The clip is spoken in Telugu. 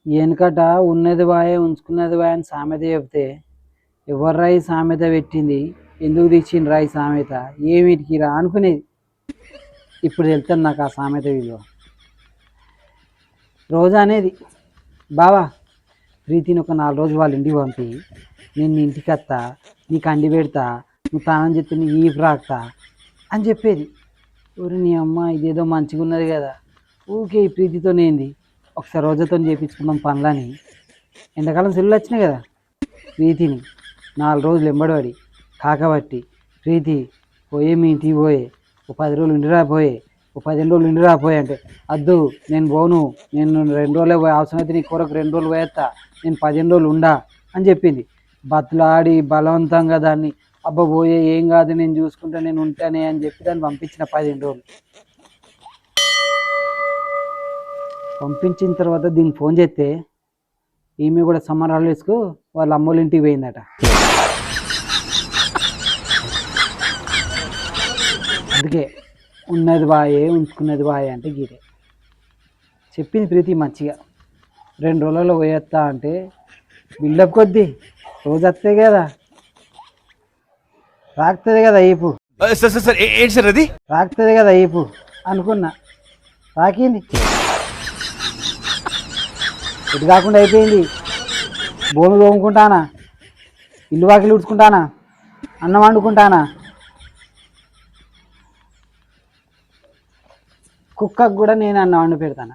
వెనకట ఉన్నది వాయే ఉంచుకున్నది వాయే అని సామెత చెప్తే ఎవర్రా ఈ సామెత పెట్టింది, ఎందుకు తెచ్చిండ్రా ఈ సామెత, ఏమిటికి రా అనుకునేది. ఇప్పుడు వెళ్తాను నాకు ఆ సామెత విలువ. రోజా అనేది, బావా ప్రీతిని ఒక 4 రోజులు వాళ్ళ ఇంటికి పంపి నేను నీ ఇంటికి వస్తా, నీకు అండి పెడతా, నువ్వు తానం చెప్తే నీ ఈ రాక్తా అని చెప్పేది. ఊరి నీ అమ్మ ఇదేదో మంచిగా ఉన్నది కదా, ఊకే ఈ ప్రీతితోనేంది, ఒకసారి రోజాతో చేయించుకున్నాం పనులని. ఎండాకాలం సెల్లు వచ్చినాయి కదా, ప్రీతిని 4 రోజులు ఎంబడబడి కాకబట్టి, ప్రీతి పోయే మీ ఇంటికి పోయే, ఓ 10 రోజులు ఇంటి రాపోయే, ఓ 15 రోజులు ఇంటి రాపోయే అంటే, అద్దు నేను పోను, నేను 2 రోజులే పోయి, అవసరమైతే నీ కొరకు 2 రోజులు పోయేస్తా, నేను 15 రోజులు ఉండా అని చెప్పింది. బతులాడి బలవంతంగా దాన్ని, అబ్బా పోయే ఏం కాదు నేను చూసుకుంటా నేను ఉంటానే అని చెప్పి దాన్ని పంపించిన 15 రోజులు. పంపించిన తర్వాత దీనికి ఫోన్ చేస్తే ఈమె కూడా సమ్మర్ హాలిడేస్కు వాళ్ళ అమ్మోళ్ళ ఇంటికి పోయిందట. అందుకే ఉన్నది బాయే ఉంచుకున్నది బాయే అంటే గీరే చెప్పింది ప్రీతి మంచిగా. 2 రోజులలో పోయేస్తా అంటే బిల్డప్ కొద్దీ రోజు వస్తే కదా, రాకుతుంది కదా ఈపు, రాకుతుంది కదా ఈపు అనుకున్నా, రాకింది. ఎటు కాకుండా అయిపోయింది. భూమి తోముకుంటానా, ఇల్లు వాకిలు ఉడుచుకుంటానా, అన్నం వండుకుంటానా, కుక్కకు కూడా నేను అన్నం వండి పెడతాను.